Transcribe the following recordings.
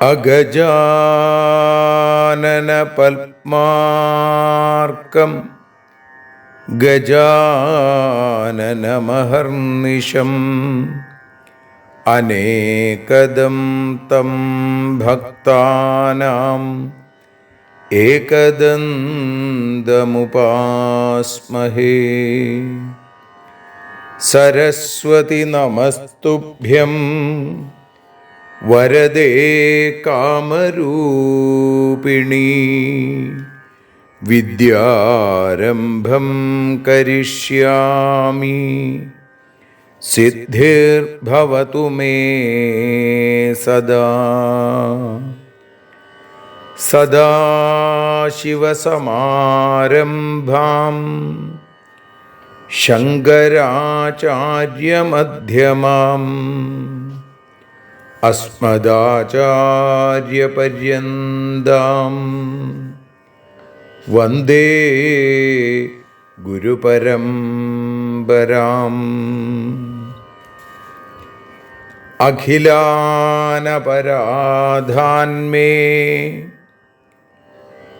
അഗജാനന പത്മാർക്കം ഗജാനനമഹർനിശം അനേകദം തം ഭക്താനാം ഏകദന്തമുപാസ്മഹേ. സരസ്വതി നമസ്തുഭ്യം വരദേ കാമരൂപിണീ. വിദ്യാരംഭം കരിഷ്യാമി സിദ്ധിർഭവതു മേ സദാ. സദാശിവസമാരംഭാം ശങ്കരാചാര്യമധ്യമാം അസ്മദാചാര്യപര്യന്താം വന്ദേ ഗുരുപരമ്പരാം. അഖിലാനപരാധാന്മേ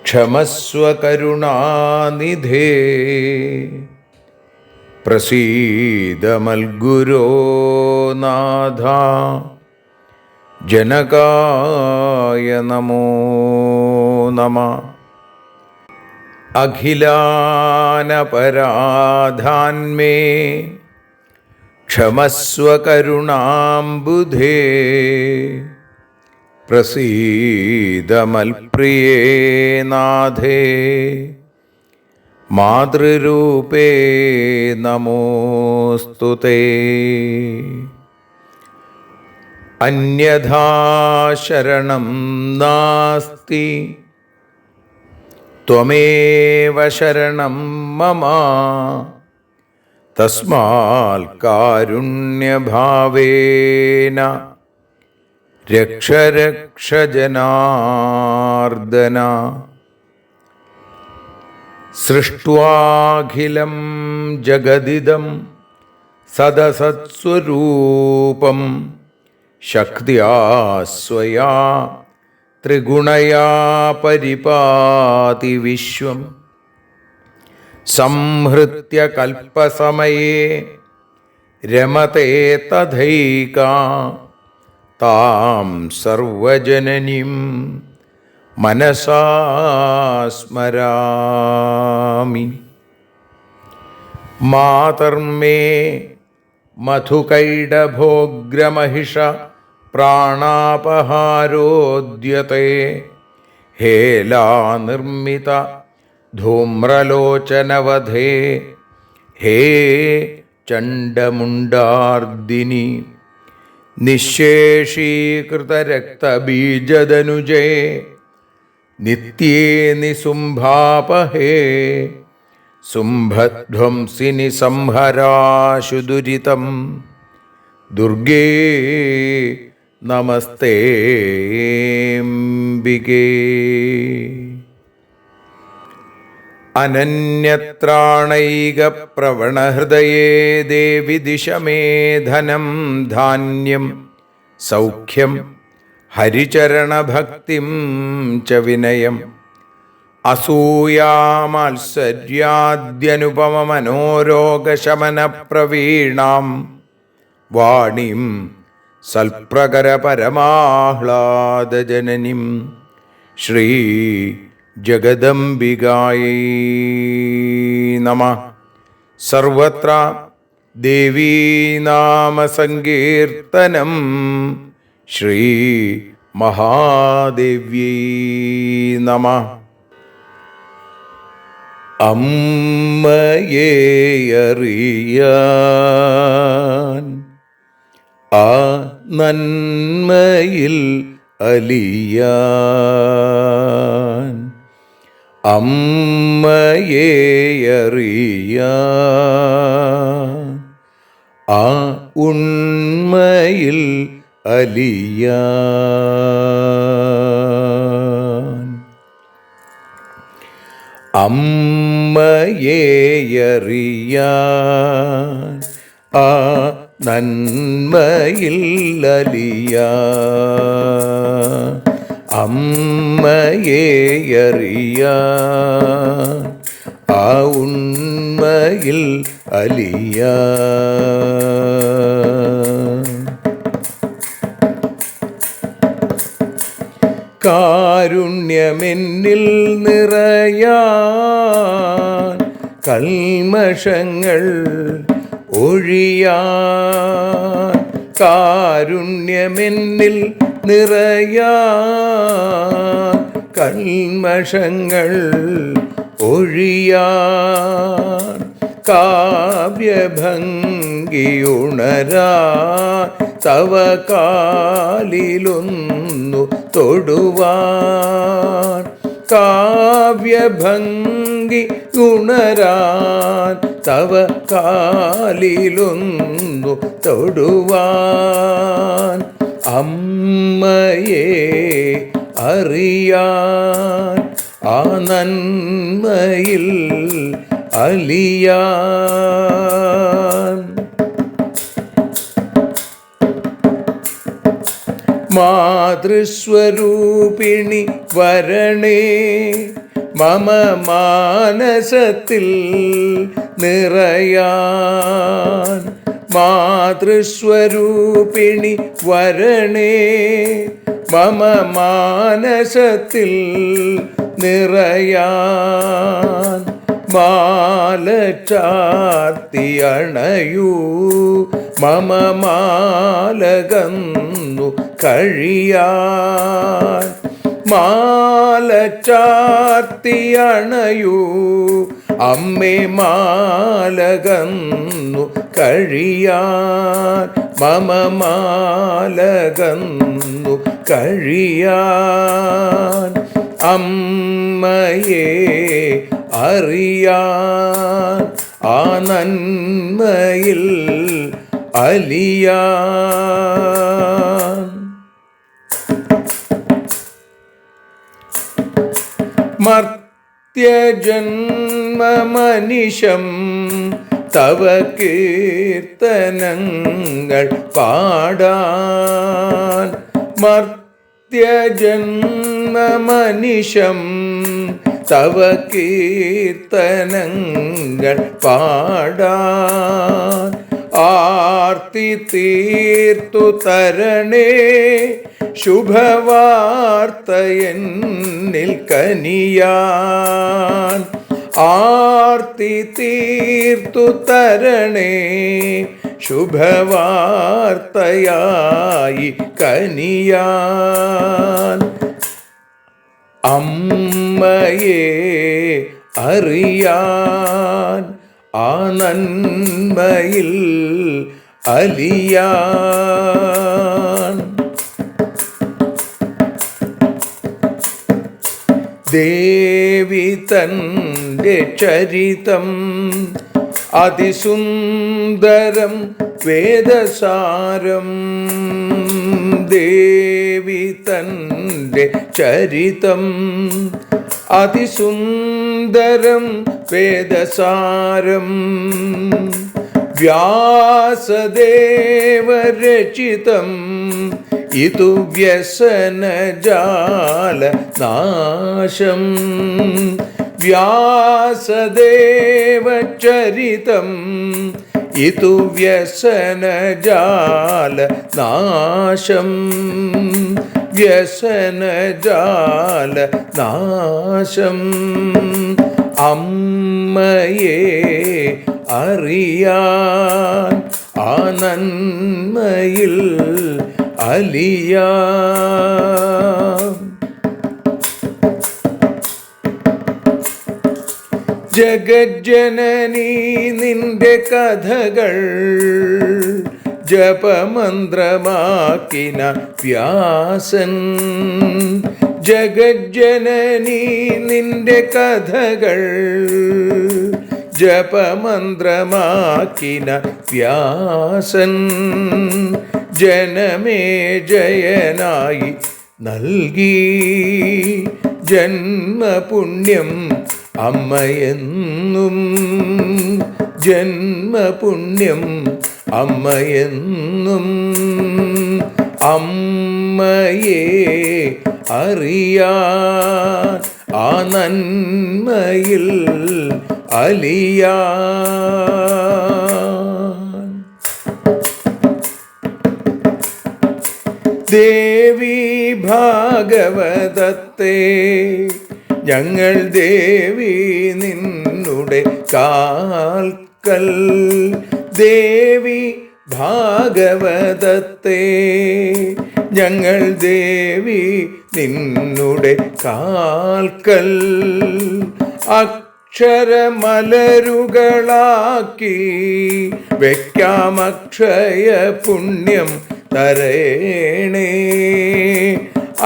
ക്ഷമസ്വ കരുണാനിധേ. പ്രസീദ മൽഗുരോ നാഥ ജനകായ നമോ നമഃ. അഖിലാനപരാധാന്മേ ക്ഷമസ്വ കരുണാംബുധേ. പ്രസീദ മൽപ്രിയേ നാഥേ മാതൃരൂപേ നമോസ്തുതേ. അന്യഥാ ശരണം നാസ്തി ത്വമേവ ശരണം മമ. തസ്മാൽ കാരുണ്യഭാവേന രക്ഷ രക്ഷ ജനാർദ്ദന. സൃഷ്ട്വാഖിലം ജഗദിദം സദസത്സ്വരൂപം ശക്തിയാ സ്വയാ ത്രിഗുണയാ പരിപാതി വിശ്വം. സംഹൃത്യ കൽപ്പസമയേ രമതേ തഥൈകാ. താം സർവജനനീം മനസാ സ്മരാമി. മാതർമേ മധുകൈടഭോഗ്രമഹിഷ പ്രാണാപഹാരോദ്യത്തെ. ഹേലാനിർമ്മിത ധൂമ്രലോചനവധേ. ഹേ ചണ്ഡമുണ്ഡാർദിനി. നിശേഷീകൃതരക്തബീജദനുജേ നിത്യേ നിസുംഭാപഹേ. സുംഭധ്വംസിനി സംഹരാശു ദുരിതം. ദുർഗേ നമസ്തേംബികേ. അനന്യത്രാണൈകപ്രവണഹൃദയേ ദേവി ദിശ മേ ധനം ധാന്യം സൗഖ്യം ഹരിചരണഭക്തിം ച വിനയം. അസൂയാമാത്സര്യാദ്യനുപമമനോരോഗശമനപ്രവീണാം വാണീം സൽപ്രകരപരമാഹ്ലാദജനനീം ശ്രീ ജഗദംബികായൈ നമഃ. സർവത്ര ദേവീനാമസങ്കീർത്തനം ശ്രീ മഹാദേവ്യൈ നമഃ. അമ്മയെ അറിയാൻ ആ നന്മയിൽ അലിയാൻ, അമ്മയെ അറിയാൻ ആ ഉണ്മയിൽ അലിയാൻ, അമ്മയെ അറിയാൻ ആ നന്മയിൽ അലിയാൻ, അമ്മയെ അറിയാൻ ആ ഉണ്മയിൽ അലിയാൻ. കാരുണ്യമെന്നിൽ നിറയാൻ, കൽമഷങ്ങൾ ഒഴിയാൻ, കാരുണ്യമെന്നിൽ നിറയാൻ, കൽമഷങ്ങൾ ഒഴിയാൻ, കാവ്യഭംഗിയുണരാൻ തവ കാലിലൊന്നു തൊടുവാൻ, കാവ്യഭംഗി ഉണരാൻ തവ കാലിലൊന്നു തൊടുവാൻ, അമ്മയെ അറിയാൻ ആ നന്മയിൽ അലിയാൻ. മാതൃസ്വരൂപിണി വരണേ മമ മാനസത്തിൽ നിറയാൻ, മാതൃസ്വരൂപിണി വരണേ മമ മാനസത്തിൽ നിറയാൻ, മാല ചാർത്തി അണയൂ മമ മാലകന്നു കഴിയാൻ, മാല ചാർത്തി അണയൂ അമ്മേ മാലകന്നു കഴിയാൻ, മമ മാലകന്നു കഴിയാൻ, അമ്മയെ അറിയാൻ ആ നന്മയിൽ അലിയാൻ. മർത്യജന്മമനിശം തവ കീർത്തനങ്ങൾ പാടാൻ, മർത്യജന്മമനിശം തവ കീർത്തനങ്ങൾ പാടാൻ, ആർത്തി തീർത്തു തരണേ ശുഭവാർത്തയെന്നിൽ കനിയാൻ, ആർത്തി തീർത്തു തരണേ ശുഭവാർത്തയായി കനിയാൻ, അമ്മയെ അറിയാൻ ആ നന്മയിൽ അലിയാൻ. ദേവി തൻ്റെ ചരിതം അതിസുന്ദരം വേദസാരം, ദേവി തൻ്റെ ചരിതം അതിസുന്ദരം വേദസാരം, വ്യാസദേവരചിതം ഇതു വ്യസനജാല നാശം, വ്യാസദേവചരിതം ഇതു വ്യസനജാല നാശം, വ്യസനജാല നാശം, അമ്മയെ അറിയാൻ ആ നന്മയിൽ അലിയാൻ. ജഗജ്ജനനീ നിന്റെ കഥകൾ ജപമന്ത്രമാക്കിന വ്യാസൻ. ജഗജ്ജനനീ നിന്റെ കഥകൾ ജപമന്ത്രമാക്കിന വ്യാസൻ. ജനമേ ജയനായി നൽകി ജന്മപുണ്യം അമ്മയെന്നും. ജന്മപുണ്യം അമ്മയെന്നും. അമ്മയെ അറിയാൻ ആ നന്മയിൽ അലിയാൻ. ദേവി ഭാഗവതത്തെ ഞങ്ങൾ ദേവി നിന്നുടെ കാൽക്കൽ. ദേവി ഭാഗവതത്തെ ഞങ്ങൾ ദേവി നിന്നുടെ കാൽക്കൽ. അക്ഷരമലരുകളാക്കി വയ്ക്കാം അക്ഷയ പുണ്യം തരേണേ.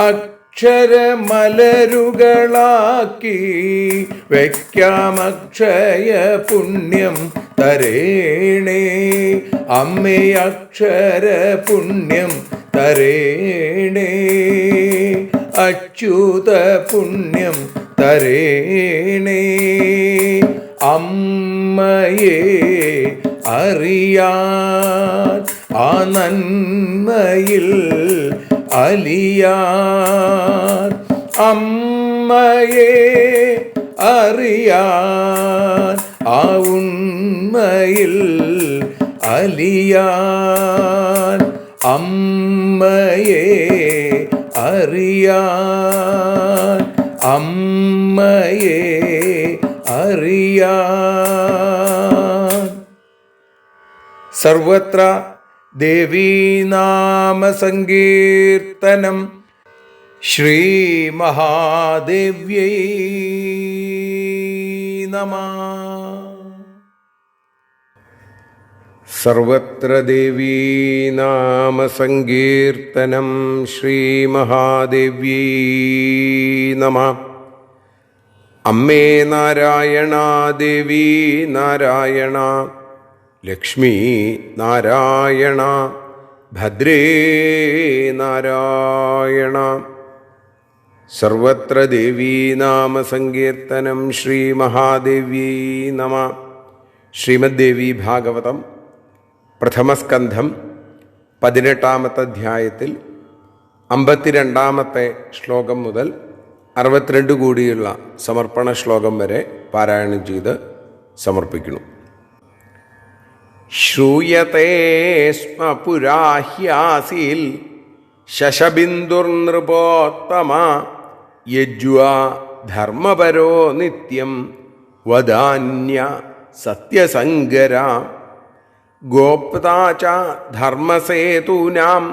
അക്ഷരമലരുകളാക്കി വയ്ക്കാം അക്ഷയ പുണ്യം തരേണേ. അമ്മേ അക്ഷര പുണ്യം തരേണേ. അച്യുത പുണ്യം തരേണേ. അമ്മയെ അറിയാൻ ആ നന്മയിൽ അലിയാൻ. അമ്മയെ അറിയാൻ ആ ഉണ്മയിൽ അലിയാൻ. അമ്മയെ അറിയാൻ. അമ്മയെ അറിയാൻ. സർവത്ര ദേവീനാമസങ്കീർത്തനം. ശ്രീ മഹാദേവ്യൈ നമഃ. സർവത്ര ദേവീനാമസങ്കീർത്തനം. ശ്രീ മഹാദേവ്യൈ നമഃ. അമ്മേ നാരായണ, ദേവി നാരായണ, ലക്ഷ്മി നാരായണ, ഭദ്രേ നാരായണ. സർവത്ര ദേവീനാമസങ്കീർത്തനം. ശ്രീ മഹാദേവ്യൈ നമഃ. ശ്രീമദ്ദേവി ഭാഗവതം പ്രഥമസ്കന്ധം 18-ാമത്തെ അധ്യായത്തിൽ 52-ാമത്തെ ശ്ലോകം മുതൽ 62 കൂടിയുള്ള സമർപ്പണ ശ്ലോകം വരെ പാരായണം ചെയ്ത് സമർപ്പിക്കുന്നു. ശ്രൂയത്തെ സ്മ പുരാഹ്യാസിൽ ശശബിന്ദുർനൃപോത്തമ യജ്വാ ധർമ്മപരോ നിത്യം വദാന്യ സത്യസംഗര. ഗോപ്താ ച ധർമ്മസേതൂനാം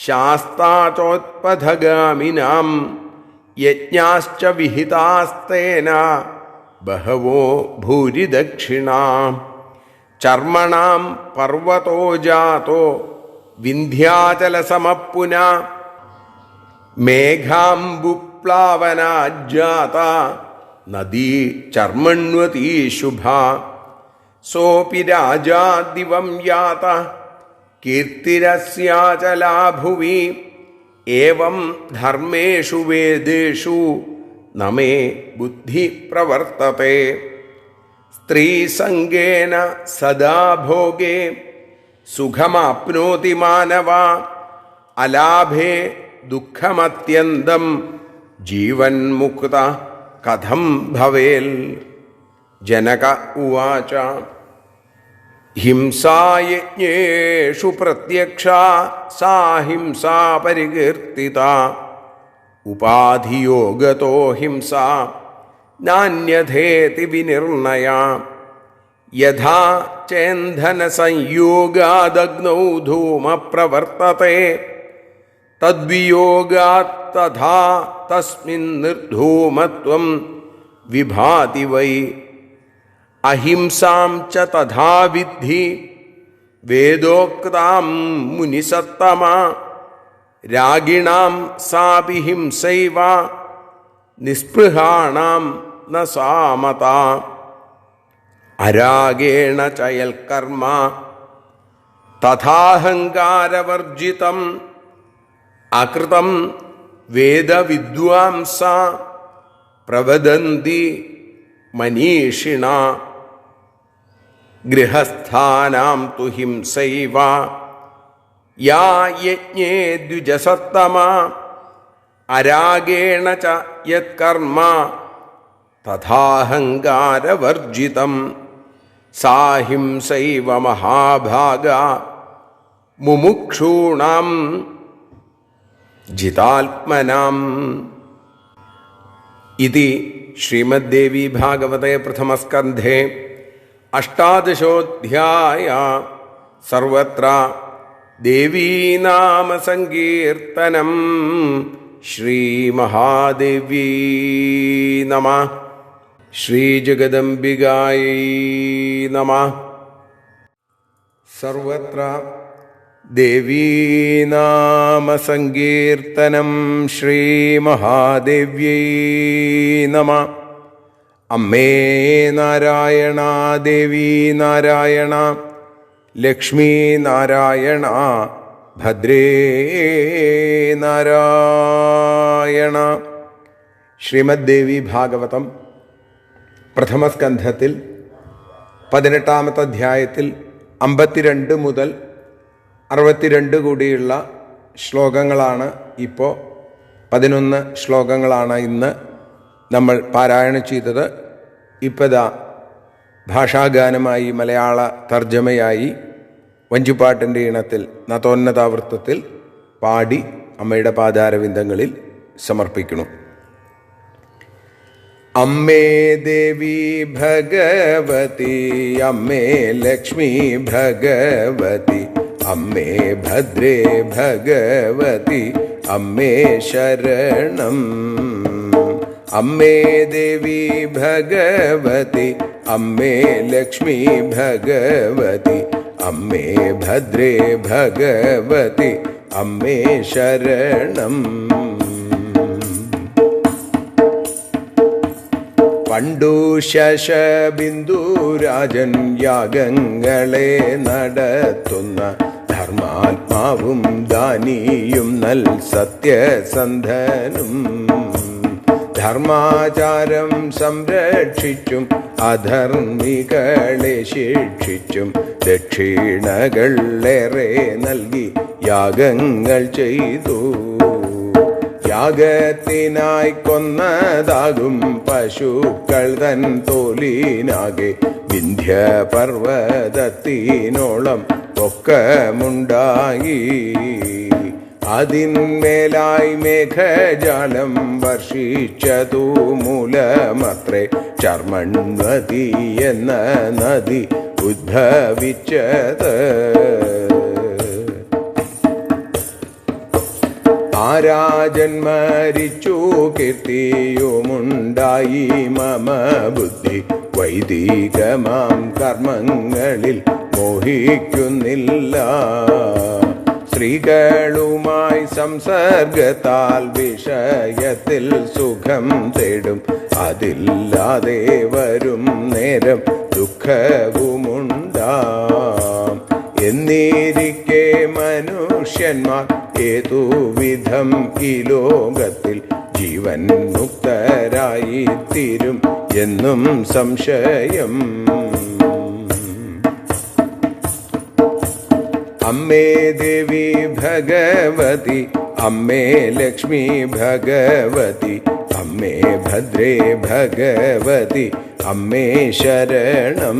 ശാസ്താ ചോത്പഥഗാമിനാം യജ്ഞാശ്ച വിഹിതാസ്തേന ബഹവോ ഭൂരിദക്ഷിണാ. ചർമ്മണാം പർവ്വതോ ജാതോ വിന്ധ്യാചലസമപ്പുന മേഘാംബുപ്ലാവനാജ്ജാത നദീ ചർമ്മണ്വതീ ശുഭാ. സോപി രാജാ ദിവം യാത കീർത്തിരസ്യാചലാ ഭുവി. ഏവം ധർമ്മേഷു വേദേഷു നമേ ബുദ്ധി പ്രവർത്തത്തെ. സ്ത്രീസംഗേന സദാ ഭോഗേ സുഖമാപ്നോതി മാനവ. അലാഭേ ദുഃഖമത്യന്തം ജീവൻ മുക്ത കഥം ഭവേൽ. ജനക ഉവാച. ഹിംസായജ്ഞേഷു പ്രത്യക്ഷാ സാ ഹിംസാ പരികീർത്തിത. ഉപാധിയോഗതോ ഹിംസാ നാന്യഥേതി വിനിർണയ. യഥാ ചേന്ധന സംയോഗാദഗ്നൗ ധൂമ പ്രവർത്തത്തെ തദ്വിയോഗാത് തഥാ തസ്മിൻ നിർധൂമത്വം വിഭാതി വൈ അഹിംസാം ച തഥാ വിദ്ധി വേദോക്താം മുനിസത്തമ രാഗിണാം സാപി ഹിംസൈവ നിസ്പൃഹാണാം ന സാമത അരാഗേണ ചയൽകർമ്മ തഥാഹങ്കാരവർജിതം അകൃതം വേദവിദ്വാംസ പ്രവദന്തി മനീഷിണ ഗൃഹസ്ഥാനാം തു ഹിംസൈവ യാ യജ്ഞേ ദ്വിജസത്തമ അരാഗേണ ച യത്കർമ്മ തഥാഹങ്കാരവർജിതം സാ ഹിംസൈവ മഹാഭാഗ മുമുക്ഷൂണാം ജിതാത്മനാം. ഇതി ശ്രീമദ്ദേവി ഭാഗവതേ പ്രഥമസ്കന്ധേ അഷ്ടാദശോധ്യായ. സർവത്ര ദേവീനാമസങ്കീർത്തനം. ശ്രീമഹാദേവ്യൈ നമഃ. ശ്രീജഗദംബികായൈ നമഃ. സർവത്ര ദേവീനാമസങ്കീർത്തനം. ശ്രീമഹാദേവ്യൈ നമഃ. അമ്മേ നാരായണ, ദേവി നാരായണ, ലക്ഷ്മീ നാരായണ, ഭദ്രേ നാരായണ. ശ്രീമദ്ദേവി ഭാഗവതം പ്രഥമസ്കന്ധത്തിൽ 18-ാമത്തെ അധ്യായത്തിൽ 52 മുതൽ 62 കൂടിയുള്ള ശ്ലോകങ്ങളാണ്. ഇപ്പോൾ 11 ശ്ലോകങ്ങളാണ് ഇന്ന് നമ്മൾ പാരായണം ചെയ്തത്. ഇപ്പതാ ഭാഷാഗാനമായി മലയാള തർജ്ജമയായി വഞ്ചിപ്പാട്ടിൻ്റെ ഈണത്തിൽ നതോന്നതാവൃത്തത്തിൽ പാടി അമ്മയുടെ പാദാരവിന്ദങ്ങളിൽ സമർപ്പിക്കുന്നു. അമ്മേ ദേവി ഭഗവതി, അമ്മേ ലക്ഷ്മി ഭഗവതി, അമ്മേ ഭദ്രേ ഭഗവതി, അമ്മേ ശരണം. അമ്മേ ദേവി ഭഗവതി, അമ്മേ ലക്ഷ്മി ഭഗവതി, അമ്മേ ഭദ്രേ ഭഗവതി, അമ്മേ ശരണം. പണ്ടു ശശബിന്ദുരാജൻ യാഗങ്ങളെ നടത്തുന്ന ധർമാത്മാവും ദാനിയും നൽ സത്യസന്ധനും, ധർമാചാരം സംരക്ഷിച്ചും അധർമ്മികളെ ശിക്ഷിച്ചും ദക്ഷിണകൾ ഏറെ നൽകി യാഗങ്ങൾ ചെയ്തു. യാഗത്തിനായി കൊന്നതാകും പശുക്കൾ തൻ തോലിനാകെ വിന്ധ്യപർവ്വതത്തിനോളം പൊക്കമുണ്ടായി. അതിന്മേലായി മേഘജാലം വർഷിച്ചതു മൂലമത്രേ ചർമ്മണ്വതി എന്ന നദി ഉദ്ഭവിച്ചത്. ആരാജൻ മരിച്ചു കീർത്തിയുമുണ്ടായി മമ ബുദ്ധി വൈദികമാം കർമ്മങ്ങളിൽ മോഹിക്കുന്നില്ല. സ്ത്രീകളുമായി സംസർഗത്താൽ വിഷയത്തിൽ സുഖം തേടും, അതില്ലാതെ വരും നേരം ദുഃഖവുമുണ്ടാം. എന്നിരിക്കെ മനുഷ്യന്മാർ ഏതുവിധം ഈ ലോകത്തിൽ ജീവൻ മുക്തരായി തീരും എന്നും സംശയം. അമ്മേ ദേവി ഭഗവതി, അമ്മേ ലക്ഷ്മി ഭഗവതി, അമ്മേ ഭദ്രേ ഭഗവതി, അമ്മേ ശരണം.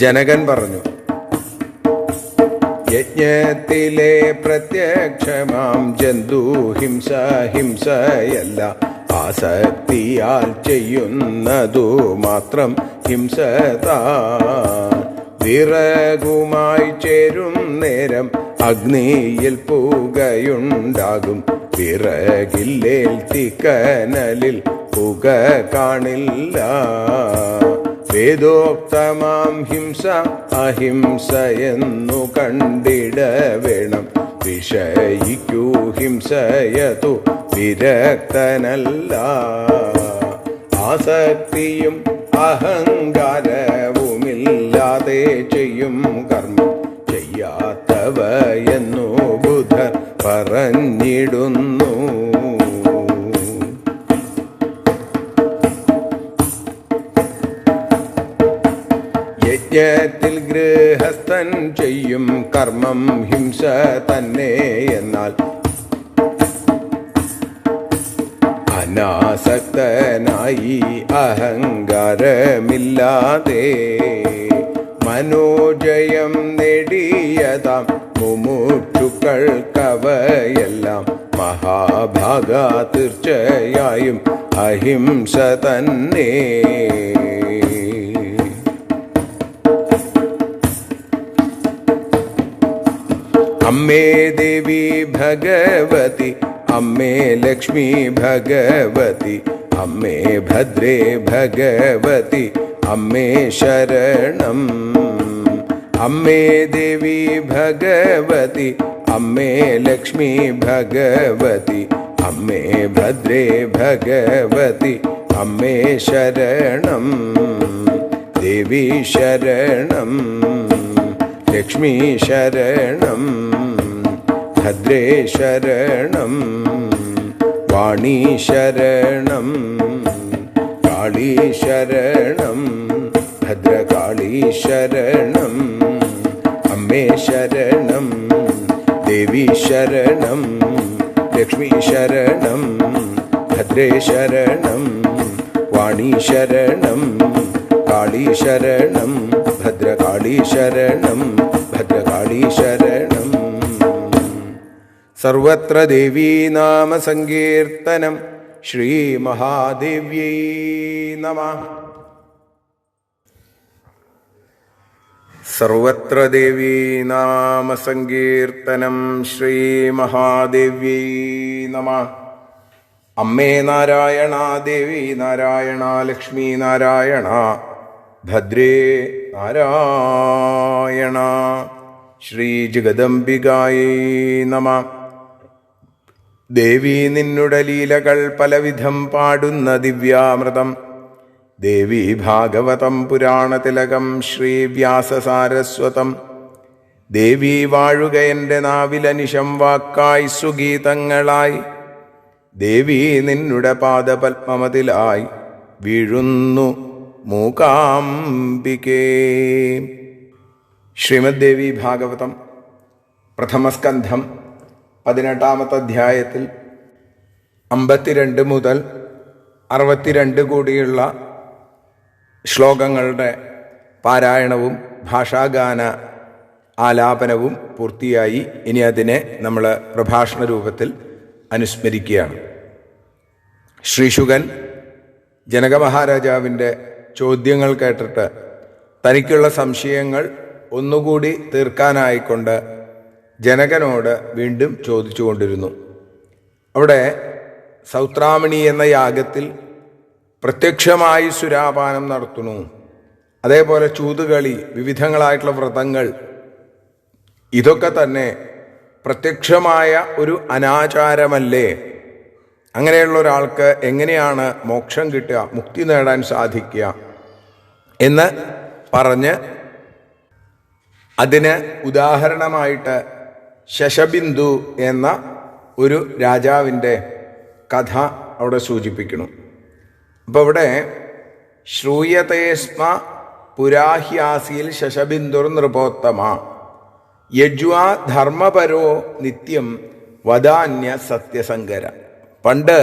ജനകൻ പറഞ്ഞു, യജ്ഞത്തിലെ പ്രത്യക്ഷമാം ജന്തു ഹിംസ ഹിംസയല്ല, ആസക്തിയാൽ ചെയ്യുന്നതു മാത്രം ഹിംസതാ. വിറകുമായി ചേരും നേരം അഗ്നിയിൽ പുകയുണ്ടാകും, വിറകില്ലേൽ തീക്കനലിൽ പുക കാണില്ല. വേദോക്തമാം ഹിംസ അഹിംസയെന്നു കണ്ടിടവേണം. വിഷയിക്കൂ ഹിംസയതു വിരക്തനല്ല. ആസക്തിയും അഹങ്കാരവുമില്ലാതെ ചെയ്യും കർമ്മം ചെയ്യാത്തവയെന്നു ബുധർ പറഞ്ഞിടുന്നു. യജ്ഞത്തിൽ ഗൃഹസ്ഥൻ ചെയ്യും കർമ്മം ഹിംസ തന്നെ എന്നാൽ അനാസക്തനായി അഹങ്കാരമില്ലാതെ മനോജയം നേടിയതാം മുമുക്ഷുക്കൾക്കവയെല്ലാം മഹാഭാഗ തീർച്ചയായും അഹിംസ തന്നെ. അമ്മേ ദേവി ഭഗവതി, അമ്മേ ലക്ഷ്മി ഭഗവതി, അമ്മേ ഭദ്രേ ഭഗവതി, അമ്മേ ശരണം. അമ്മേ ദേവി ഭഗവതി, അമ്മേ ലക്ഷ്മി ഭഗവതി, അമ്മേ ഭദ്രേ ഭഗവതി, അമ്മേ ശരണം. ദേവി ശരണം, ലക്ഷ്മി ശരണം, ഭദ്രേ ശരണം, വാണി ശരണം, കാളി ശരണം, ഭദ്രകാളി ശരണം. അമ്മേ ശരണം, ദേവി ശരണം, ലക്ഷ്മി ശരണം, ഭദ്രേ ശരണം, വാണി ശരണം, കാളി ശരണം, ഭദ്രകാളി ശരണം, ഭദ്രകാളി ശരണം. സർവത്ര ദേവീ നാമ സങ്കീർത്തനം. ശ്രീ മഹാദേവ്യൈ നമഃ. സർവത്ര ദേവീ നാമ സങ്കീർത്തനം. ശ്രീ മഹാദേവ്യൈ നമഃ. അമ്മേ നാരായണ, ദേവി നാരായണ, ലക്ഷ്മി നാരായണ, ഭദ്രേ നാരായണ. ശ്രീ ജഗദംബികായൈ നമഃ. ദേവി നിന്നുടെ ലീലകൾ പലവിധം പാടുന്ന ദിവ്യാമൃതം. ദേവി ഭാഗവതം പുരാണതിലകം ശ്രീ വ്യാസസാരസ്വതം. ദേവി വാഴുക എൻ്റെ നാവിലനിശം വാക്കായി സുഗീതങ്ങളായി. ദേവി നിന്നുടെ പാദപത്മമതിലായി വീഴുന്നു മൂകാംബികേ. ശ്രീമദ് ദേവി ഭാഗവതം പ്രഥമസ്കന്ധം 18-ാമത്തെ അധ്യായത്തിൽ 52 മുതൽ 62 കൂടിയുള്ള ശ്ലോകങ്ങളുടെ പാരായണവും ഭാഷാഗാന ആലാപനവും പൂർത്തിയായി. ഇനി അതിനെ നമ്മൾ പ്രഭാഷണ രൂപത്തിൽ അനുസ്മരിക്കുകയാണ്. ശ്രീശുകൻ ജനകമഹാരാജാവിൻ്റെ ചോദ്യങ്ങൾ കേട്ടിട്ട് തനിക്കുള്ള സംശയങ്ങൾ ഒന്നുകൂടി തീർക്കാനായിക്കൊണ്ട് ജനകനോട് വീണ്ടും ചോദിച്ചുകൊണ്ടിരുന്നു. അവിടെ സൗത്രാമണി എന്ന യാഗത്തിൽ പ്രത്യക്ഷമായി സുരാപാനം നടത്തുന്നു. അതേപോലെ ചൂതുകളി, വിവിധങ്ങളായിട്ടുള്ള വ്രതങ്ങൾ, ഇതൊക്കെ തന്നെ പ്രത്യക്ഷമായ ഒരു അനാചാരമല്ലേ? അങ്ങനെയുള്ള ഒരാൾക്ക് എങ്ങനെയാണ് മോക്ഷം കിട്ടുക, മുക്തി നേടാൻ സാധിക്കുക എന്ന് പറഞ്ഞ് അതിന് ഉദാഹരണമായിട്ട് ശശബിന്ദു എന്ന ഒരു രാജാവിൻ്റെ കഥ അവിടെ സൂചിപ്പിക്കുന്നു. അപ്പോൾ ഇവിടെ ശ്രൂയതേസ്മ പുരാഹ്യാസിയിൽ ശശബിന്ദുർ നൃപോത്തമ യജ്വാ ധർമ്മപരോ നിത്യം വദാന്യ സത്യസങ്കര. പണ്ട്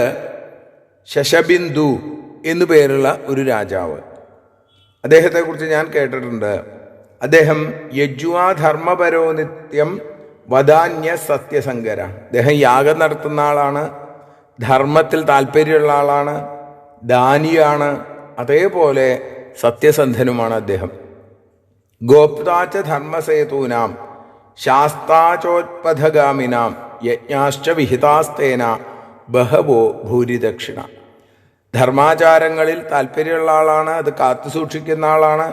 ശശബിന്ദു എന്നു പേരുള്ള ഒരു രാജാവ്, അദ്ദേഹത്തെക്കുറിച്ച് ഞാൻ കേട്ടിട്ടുണ്ട്. അദ്ദേഹം യജ്വാ ധർമ്മപരോ നിത്യം വദാന്യ സത്യസങ്കര. അദ്ദേഹം യാഗം നടത്തുന്ന ആളാണ്, ധർമ്മത്തിൽ താല്പര്യമുള്ള ആളാണ്, ദാനിയാണ്, അതേപോലെ സത്യസന്ധനുമാണ് അദ്ദേഹം. ഗോപ്താച്ച ധർമ്മസേതൂനാം ശാസ്താചോത്പഥഗാമിനാം യജ്ഞാശ്ച വിഹിതാസ്തേന ബഹവോ ഭൂരിദക്ഷിണ. ധർമാചാരങ്ങളിൽ താല്പര്യമുള്ള ആളാണ്, അത് കാത്തു സൂക്ഷിക്കുന്ന ആളാണ്.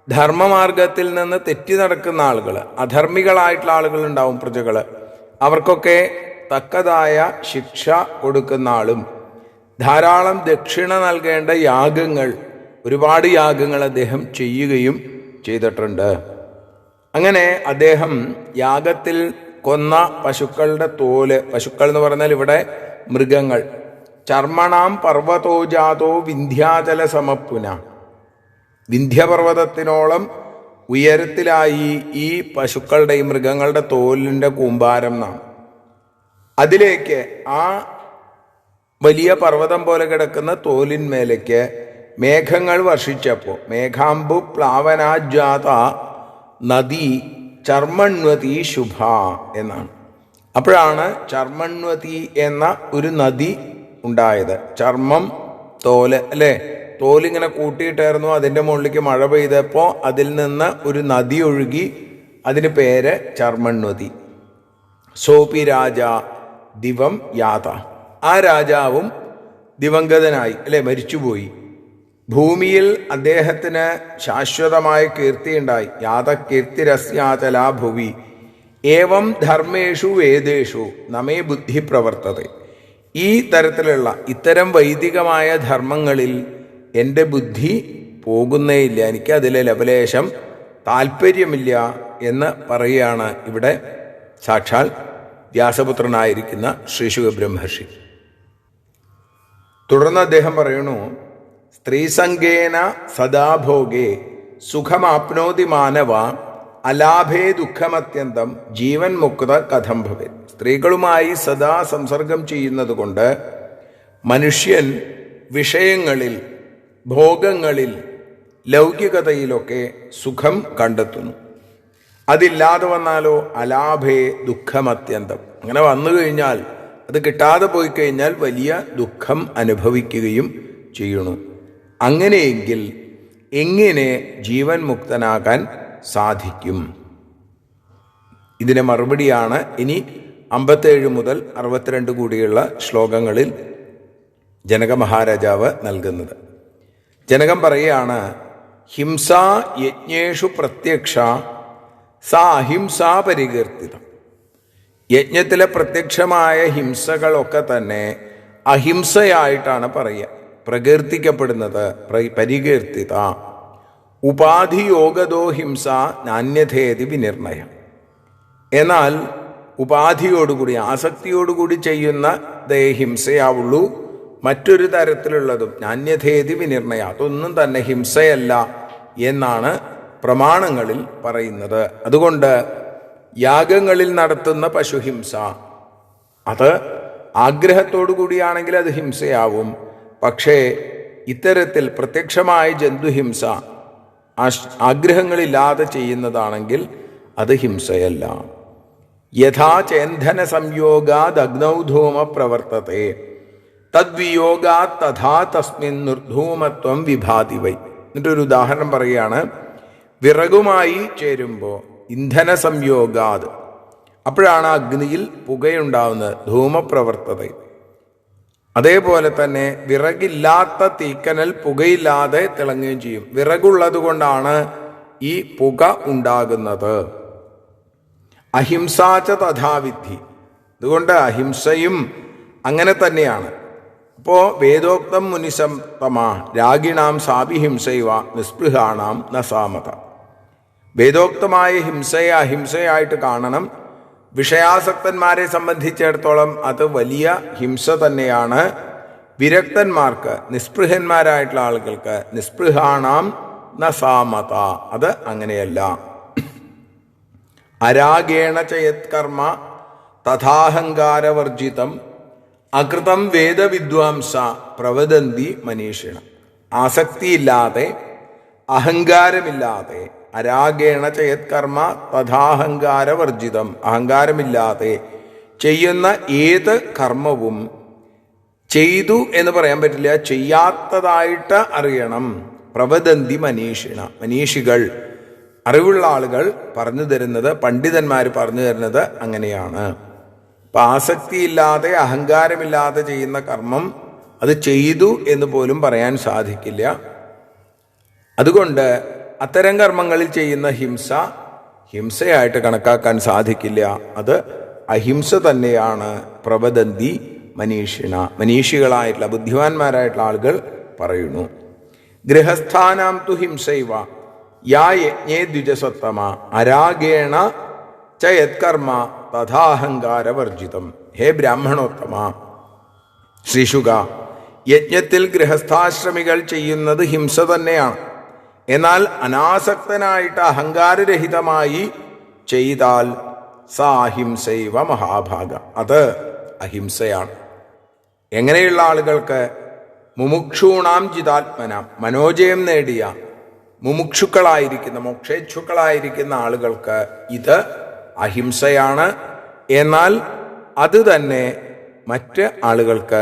ധർമ്മമാർഗത്തിൽ നിന്ന് തെറ്റി നടക്കുന്ന ആളുകൾ, അധർമ്മികളായിട്ടുള്ള ആളുകൾ ഉണ്ടാവും, പ്രജകൾ, അവർക്കൊക്കെ തക്കതായ ശിക്ഷ കൊടുക്കുന്ന ആളും, ധാരാളം ദക്ഷിണ നൽകേണ്ട യാഗങ്ങൾ, ഒരുപാട് യാഗങ്ങൾ അദ്ദേഹം ചെയ്യുകയും ചെയ്തിട്ടുണ്ട്. അങ്ങനെ അദ്ദേഹം യാഗത്തിൽ കൊന്ന പശുക്കളുടെ തോല്, പശുക്കൾ എന്ന് പറഞ്ഞാൽ ഇവിടെ മൃഗങ്ങൾ, ചർമ്മണാം പർവ്വതോജാതോ വിന്ധ്യാചല സമപ്പുന, വിന്ധ്യപർവ്വതത്തിനോളം ഉയരത്തിലായി ഈ പശുക്കളുടെ, ഈ മൃഗങ്ങളുടെ തോലിൻ്റെ കൂമ്പാരം നാം, അതിലേക്ക് ആ വലിയ പർവ്വതം പോലെ കിടക്കുന്ന തോലിന്മേലേക്ക് മേഘങ്ങൾ വർഷിച്ചപ്പോൾ, മേഘാംബു പ്ലാവനാജാത നദി ചർമ്മണ്വതി ശുഭ എന്നാണ്. അപ്പോഴാണ് ചർമ്മണ്വതി എന്ന ഒരു നദി ഉണ്ടായത്. ചർമ്മം, തോല് അല്ലേ, തോലിങ്ങനെ കൂട്ടിയിട്ടായിരുന്നു, അതിൻ്റെ മുകളിലേക്ക് മഴ പെയ്തപ്പോൾ അതിൽ നിന്ന് ഒരു നദി ഒഴുകി, അതിന് പേര് ചർമ്മണ്വതി. സോപി രാജ ദിവം യാത, ആ രാജാവും ദിവംഗതനായി അല്ലെ, മരിച്ചുപോയി. ഭൂമിയിൽ അദ്ദേഹത്തിന് ശാശ്വതമായ കീർത്തിയുണ്ടായി. യാത കീർത്തിരസ്യാചലാ ഭുവി ഏവം ധർമ്മേഷു വേദേഷു നമേ ബുദ്ധി പ്രവർത്തത. ഈ തരത്തിലുള്ള ഇത്തരം വൈദികമായ ധർമ്മങ്ങളിൽ എൻ്റെ ബുദ്ധി പോകുന്നേയില്ല, എനിക്ക് അതിലെ ലവലേശം താല്പര്യമില്ല എന്ന് പറയുകയാണ് ഇവിടെ സാക്ഷാൽ വ്യാസപുത്രനായിരിക്കുന്ന ശ്രീ ശുകബ്രഹ്മർഷി. തുടർന്ന് അദ്ദേഹം പറയുന്നു, സ്ത്രീസംഗേന സദാഭോഗേ സുഖമാപ്നോതി മാനവ അലാഭേ ദുഃഖമത്യന്തം ജീവൻ മുക്ത കഥം ഭവേ. സ്ത്രീകളുമായി സദാ സംസർഗം ചെയ്യുന്നത് കൊണ്ട് മനുഷ്യൻ വിഷയങ്ങളിൽ, ഭോഗങ്ങളിൽ, ലൗകികതയിലൊക്കെ സുഖം കണ്ടെത്തുന്നു. അതില്ലാതെ വന്നാലോ അലാഭേ ദുഃഖമത്യന്തം, അങ്ങനെ വന്നു കഴിഞ്ഞാൽ, അത് കിട്ടാതെ പോയി കഴിഞ്ഞാൽ വലിയ ദുഃഖം അനുഭവിക്കുകയും ചെയ്യണു. അങ്ങനെയെങ്കിൽ എങ്ങനെ ജീവൻ മുക്തനാകാൻ സാധിക്കും? ഇതിന് മറുപടിയാണ് ഇനി 57 മുതൽ 62 കൂടിയുള്ള ശ്ലോകങ്ങളിൽ ജനക മഹാരാജാവ് നൽകുന്നത്. ജനകം പറയുകയാണ്, ഹിംസാ യജ്ഞേഷു പ്രത്യക്ഷ സാ അഹിംസാ പരികീർത്തിതം. യജ്ഞത്തിലെ പ്രത്യക്ഷമായ ഹിംസകളൊക്കെ തന്നെ അഹിംസയായിട്ടാണ് പറയുക, പ്രകീർത്തിക്കപ്പെടുന്നത്, പരികീർത്തിത. ഉപാധിയോഗതോ ഹിംസ നാന്യഥേതി വിനിർണയം. എന്നാൽ ഉപാധിയോടുകൂടി, ആസക്തിയോടുകൂടി ചെയ്യുന്ന ഹിംസയാവുള്ളൂ, മറ്റൊരു തരത്തിലുള്ളതും നാന്യഥേതി വിനിർണയ, അതൊന്നും തന്നെ ഹിംസയല്ല എന്നാണ് പ്രമാണങ്ങളിൽ പറയുന്നത്. അതുകൊണ്ട് യാഗങ്ങളിൽ നടത്തുന്ന പശുഹിംസ അത് ആഗ്രഹത്തോടു കൂടിയാണെങ്കിൽ അത് ഹിംസയാവും. പക്ഷേ ഇത്തരത്തിൽ പ്രത്യക്ഷമായ ജന്തുഹിംസ ആഗ്രഹങ്ങളില്ലാതെ ചെയ്യുന്നതാണെങ്കിൽ അത് ഹിംസയല്ല. യഥാ ചേന്ധന സംയോഗാദ് അഗ്നൗ ധൂമ പ്രവർത്തത്തെ തദ്വിയോഗാത് തഥാ തസ്മിൻ നിർധൂമത്വം വിഭാതി വൈ. എന്നിട്ടൊരു ഉദാഹരണം പറയുകയാണ്, വിറകുമായി ചേരുമ്പോൾ ഇന്ധന സംയോഗാത്, അപ്പോഴാണ് അഗ്നിയിൽ പുകയുണ്ടാവുന്നത്, ധൂമപ്രവർത്തത. അതേപോലെ തന്നെ വിറകില്ലാത്ത തീക്കനൽ പുകയില്ലാതെ തിളങ്ങുകയും ചെയ്യും. വിറകുള്ളത് കൊണ്ടാണ് ഈ പുക ഉണ്ടാകുന്നത്. അഹിംസാച തഥാവിധി, അതുകൊണ്ട് അഹിംസയും അങ്ങനെ തന്നെയാണ്. അപ്പോൾ വേദോക്തം മുനിസംതമ രാഗിണാം സാഭിഹിംസൈവ നിസ്പൃഹാണാം നസാമത. വേദോക്തമായ ഹിംസയെ അഹിംസയായിട്ട് കാണണം. വിഷയാസക്തന്മാരെ സംബന്ധിച്ചിടത്തോളം അത് വലിയ ഹിംസ തന്നെയാണ്. വിരക്തന്മാർക്ക്, നിസ്പൃഹന്മാരായിട്ടുള്ള ആളുകൾക്ക് നിസ്പൃഹാണാം നസാമത, അത് അങ്ങനെയല്ല. അരാഗേണ ചയത് കർമ്മ തഥാഹങ്കാരവർജിതം അകൃതം വേദവിദ്വാംസ പ്രവദന്തി മനീഷിണം. ആസക്തിയില്ലാതെ, അഹങ്കാരമില്ലാതെ, അരാഗേണ ചയത് കർമ്മ തഥാഹങ്കാരവർജിതം, അഹങ്കാരമില്ലാതെ ചെയ്യുന്ന ഏത് കർമ്മവും ചെയ്തു എന്ന് പറയാൻ പറ്റില്ല, ചെയ്യാത്തതായിട്ട് അറിയണം. പ്രവദന്തി മനീഷിണ, മനീഷികൾ, അറിവുള്ള ആളുകൾ പറഞ്ഞു തരുന്നത്, പണ്ഡിതന്മാർ പറഞ്ഞു തരുന്നത് അങ്ങനെയാണ്. അപ്പം ആസക്തിയില്ലാതെ, അഹങ്കാരമില്ലാതെ ചെയ്യുന്ന കർമ്മം അത് ചെയ്തു എന്ന് പോലും പറയാൻ സാധിക്കില്ല. അതുകൊണ്ട് അത്തരം കർമ്മങ്ങളിൽ ചെയ്യുന്ന ഹിംസയായിട്ട് കണക്കാക്കാൻ സാധിക്കില്ല. അത് അഹിംസ തന്നെയാണ്. പ്രവദന്തി മനീഷികളായിട്ടുള്ള ബുദ്ധിമാന്മാരായിട്ടുള്ള ആളുകൾ പറയുന്നു. ഗൃഹസ്ഥാനാം തു ഹിംസൈവ യാ യജ്ഞേ ദ്വിജസത്തമ അരാഗേണ ച യത്കർമ്മ തഥാഹങ്കാരവർജിതം. ഹേ ബ്രാഹ്മണോത്തമ, ശ്രീശുക, യജ്ഞത്തിൽ ഗൃഹസ്ഥാശ്രമികൾ ചെയ്യുന്നത് ഹിംസ തന്നെയാണ്. എന്നാൽ അനാസക്തനായിട്ട് അഹങ്കാരരഹിതമായി ചെയ്താൽ സാഹിംസൈവ മഹാഭാഗ, അത് അഹിംസയാണ്. എങ്ങനെയുള്ള ആളുകൾക്ക്? മുമുക്ഷൂണാം ജിതാത്മന, മനോജയം നേടിയ മുമുക്ഷുക്കളായിരിക്കുന്ന മോക്ഷേച്ഛുക്കളായിരിക്കുന്ന ആളുകൾക്ക് ഇത് അഹിംസയാണ്. എന്നാൽ അത് തന്നെ മറ്റ് ആളുകൾക്ക്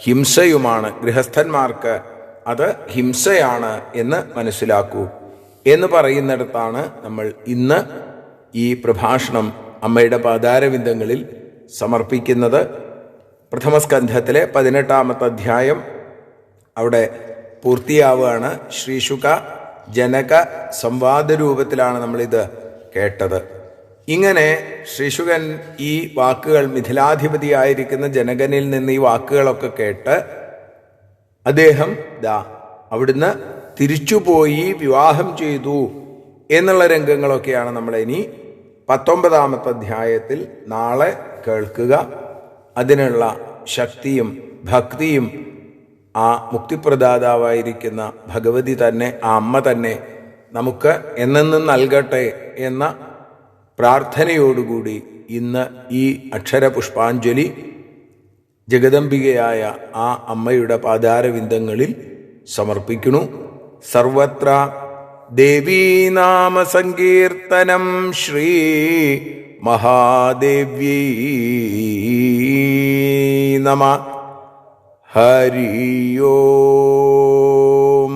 ഹിംസയുമാണ്. ഗൃഹസ്ഥന്മാർക്ക് അത് ഹിംസയാണ് എന്ന് മനസ്സിലാക്കൂ എന്ന് പറയുന്നിടത്താണ് നമ്മൾ ഇന്ന് ഈ പ്രഭാഷണം അമ്മയുടെ പാദാരവിന്ദങ്ങളിൽ സമർപ്പിക്കുന്നത്. പ്രഥമസ്കന്ധത്തിലെ 18-ാമത്തെ അധ്യായം അവിടെ പൂർത്തിയാവുകയാണ്. ശ്രീശുക ജനക സംവാദ രൂപത്തിലാണ് നമ്മളിത് കേട്ടത്. ഇങ്ങനെ ശ്രീശുകൻ ഈ വാക്കുകൾ, മിഥിലാധിപതിയായിരിക്കുന്ന ജനകനിൽ നിന്ന് ഈ വാക്കുകളൊക്കെ കേട്ട് അദ്ദേഹം അവിടുന്ന് തിരിച്ചുപോയി വിവാഹം ചെയ്തു എന്നുള്ള രംഗങ്ങളൊക്കെയാണ് നമ്മളിനി 19-ാമത്തെ അധ്യായത്തിൽ നാളെ കേൾക്കുക. അതിനുള്ള ശക്തിയും ഭക്തിയും ആ മുക്തിപ്രദാതാവായിരിക്കുന്ന ഭഗവതി തന്നെ, ആ അമ്മ തന്നെ നമുക്ക് എന്നെന്നും നൽകട്ടെ എന്ന പ്രാർത്ഥനയോടുകൂടി ഇന്ന് ഈ അക്ഷരപുഷ്പാഞ്ജലി ജഗദംബികയായ ആ അമ്മയുടെ പാദാരവിന്ദങ്ങളിൽ സമർപ്പിക്കുന്നു. സർവത്ര ദേവീനാമ സങ്കീർത്തനം ശ്രീ മഹാദേവ്യൈ നമഃ. ഹരി ഓം.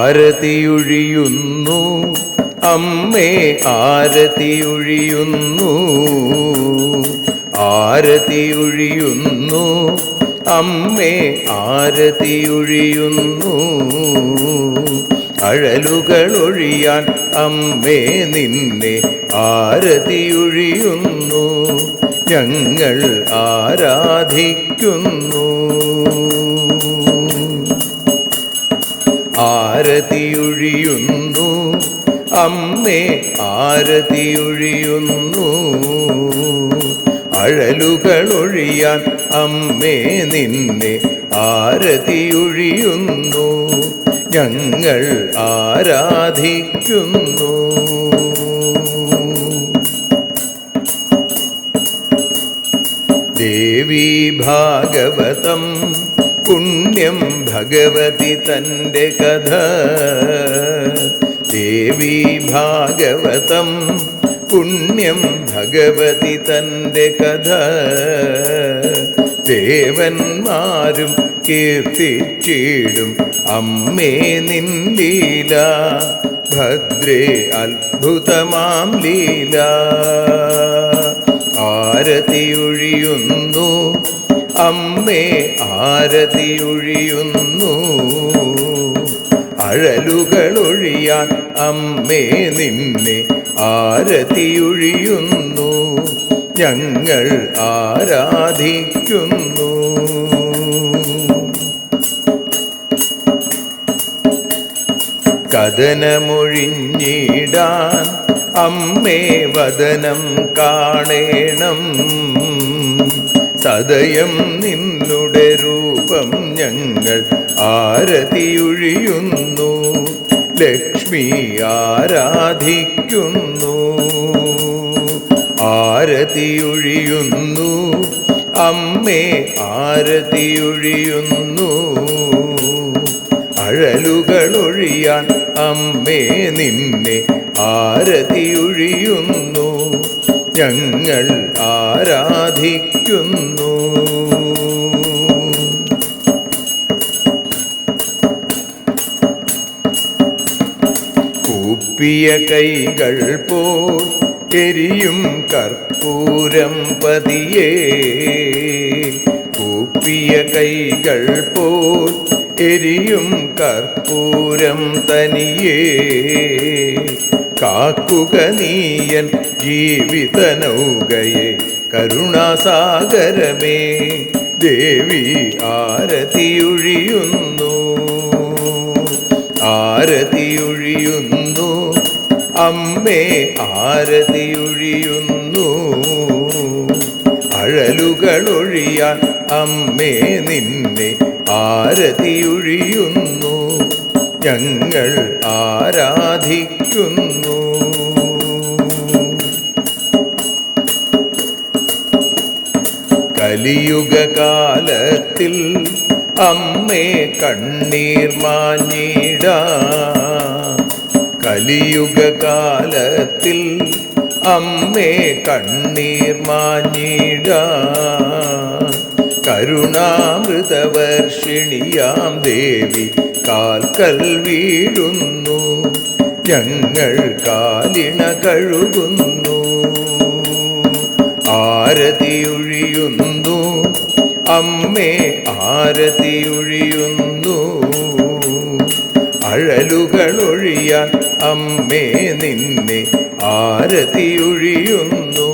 ആരതിയൊഴിയുന്നു അമ്മേ, ആരതിയൊഴിയുന്നു, ആരതിയൊഴിയുന്നു അമ്മേ, ആരതിയൊഴിയുന്നു. അഴലുകളൊഴിയാൻ അമ്മേ നിന്നെ ആരതിയൊഴിയുന്നു. ഞങ്ങൾ ആരാധിക്കുന്നു. ആരതിയൊഴിയുന്നു അമ്മേ, ആരതിയൊഴിയുന്നു. അഴലുകളൊഴിയാൻ അമ്മേ നിന്നെ ആരതിയൊഴിയുന്നു. ഞങ്ങൾ ആരാധിക്കുന്നു. ദേവി ഭാഗവതം പുണ്യം ഭഗവതി തൻ്റെ കഥ. ദേവി ഭാഗവതം പുണ്യം ഭഗവതി തൻ്റെ കഥ. ദേവന്മാരും കീർത്തിച്ചിടും അമ്മേ നിൻ ലീല. ഭദ്രേ അത്ഭുതമാം ലീല. ആരതിയൊഴിയുന്നു അമ്മേ, ആരതിയൊഴിയുന്നു. അഴലുകളൊഴിയാൻ അമ്മേ നിന്നെ ആരതിയൊഴിയുന്നു. ഞങ്ങൾ ആരാധിക്കുന്നു. കഥനമൊഴിഞ്ഞിടാൻ അമ്മേ വദനം കാണേണം. സദയം നിന്നുടെ രൂപം ഞങ്ങൾ ആരതിയൊഴിയുന്നു. ലക്ഷ്മി ആരാധിക്കുന്നു. ആരതിയൊഴിയുന്നു അമ്മേ, ആരതിയൊഴിയുന്നു. അഴലുകളൊഴിയാൻ അമ്മേ നിന്നെ ആരതിയൊഴിയുന്നു. ഞങ്ങൾ ആരാധിക്കുന്നു. കൂപ്പിയ കൈകൾ പോൽ എരിയും കർപ്പൂരം പതിയേ, കൂപ്പിയ കൈകൾ പോൽ എരിയും കർപ്പൂരം തനിയേ, കാക്കുക നീയൻ ജീവിത നൗകയെ കരുണാസാഗരമേ, ദേവി ആരതിയൊഴിയുന്നു, ആരതിയൊഴിയുന്നു, അമ്മേ ആരതിയൊഴിയുന്നു, അഴലുകളൊഴിയാൻ അമ്മേ നിന്നെ ആരതിയൊഴിയുന്നു, ഞങ്ങൾ ആരാധിക്കുന്നു. കലിയുഗകാലത്തിൽ അമ്മേ കണ്ണീർ മാഞ്ഞിടാ, കലിയുഗകാലത്തിൽ അമ്മേ കണ്ണീർ മാഞ്ഞിടാ, കരുണാമൃതവർഷിണിയാം ദേവി കാൽക്കൽ വീഴുന്നു, ഞങ്ങൾ കാലിണ കഴുകുന്നു, ആരതിയൊഴിയുന്നു, അമ്മേ ആരതിയൊഴിയുന്നു, അഴലുകളൊഴിയാൻ അമ്മേ നിന്നെ ആരതിയൊഴിയുന്നു,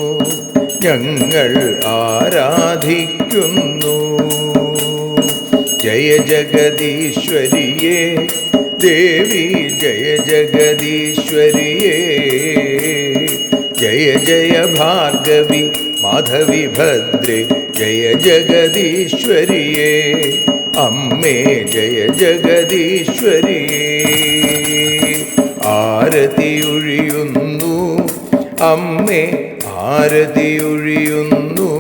ഞങ്ങൾ ആരാധിക്കുന്നു. ജയ ജഗദീശ്വരിയേ ദേവി, ജയ ജഗദീശ്വരിയേ, ജയ ജയ ഭാർഗവി മാധവി ഭദ്രേ, ജയ ജഗദീശ്വരിയേ, അമ്മേ ജയ ജഗദീശ്വരിയേ. ആരതിയൊഴിയുന്നു, അമ്മേ ആരതിയൊഴിയുന്നു,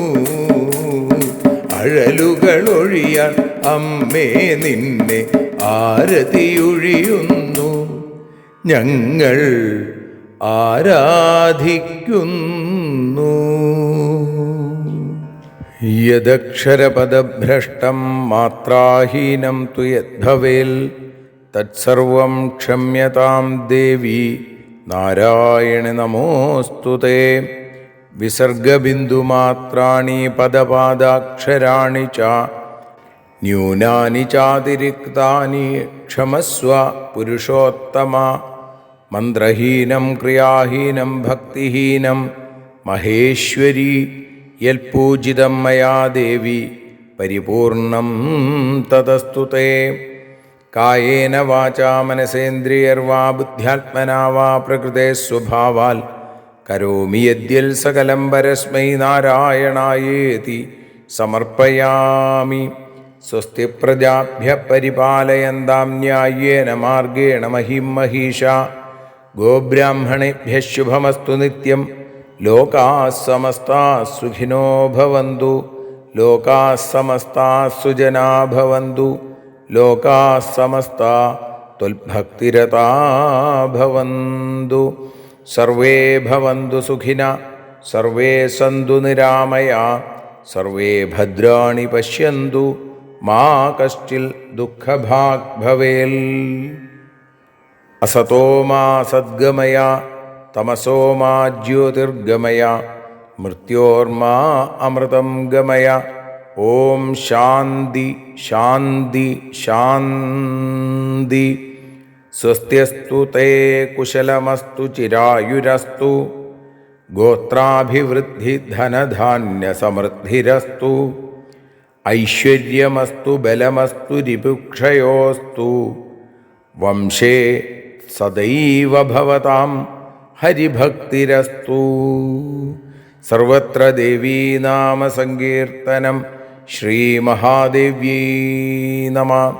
അഴലുകളൊഴിയാൻ അമ്മേ നിന്നെ ആരതിയൊഴിയുന്നു, ഞങ്ങൾ ആരാധിക്കുന്നു. യദക്ഷരപദഭ്രഷ്ടം മാത്രാഹീനം തു യദ്ഭവേൽ തത്സർവം ക്ഷമ്യതാം ദേവി നാരായണി നമോസ്തുതേ. വിസർഗബിന്ദുമാത്രാണി പദപാദാക്ഷരാണി ച ന്യൂനാനി ചാതിരിക്താനി ക്ഷമസ്വ പുരുഷോത്തമ. മന്ത്രഹീനം ക്രിയാഹീനം ഭക്തിഹീനം മഹേശ്വരി യൽപൂജിതം മയാ ദേവി പരിപൂർണം തതസ്തുതേ. കായേന വാചാ മനസേന്ദ്രിയർവാ ബുദ്ധ്യാത്മനാ വാ പ്രകൃതേ സ്വഭാവാൽ കരോമി യദ്യൽ സകലം പരസ്മൈ നാരായണായേതി സമർപ്പയാമി. സ്വസ്തി പ്രജാഭ്യഃ പരിപാലയന്താം ന്യായേന മാർഗേണ മഹിം മഹീഷാ. ഗോബ്രാഹ്മണേഭ്യഃ ശുഭമസ്തു നിത്യം. ലോകാഃ സമസ്താഃ സുഖിനോ ഭവന്തു. ലോകാഃ സമസ്താഃ സുജനാ ഭവന്തു. ലോകാഃ സമസ്താഃ ത്വൽഭക്തിരതാ ഭവന്തു. സർവേ ഭവന്തു സുഖിനഃ. സർവേ സന്തു നിരാമയാ. സർവേ ഭദ്രാണി പശ്യന്തു. മാ കശ്ചിൽ ദുഃഖഭാഗ് ഭവേൽ. അസതോ മാ സദ്ഗമയ. തമസോ മാ ജ്യോതിർഗമയ. മൃത്യോർമാ അമൃതം ഗമയ. ഓം ശാന്തി ശാന്തി ശാന്തി. സ്വസ്ത്യസ്തു തേ കുശലമസ്തു ചിരായുരസ്തു. ഗോത്രാഭിവൃദ്ധി ധനധാന്യസമൃദ്ധിരസ്തു. ഐശ്വര്യമസ്തു ബലമസ്തു രിപുക്ഷയോസ്തു. വംശേ സദൈവ ഭവതാം ഹരിഭക്തിരസ്തു. സർവത്ര ദേവീനാമസങ്കീർത്തനം. ശ്രീമഹാദേവ്യൈ നമഃ.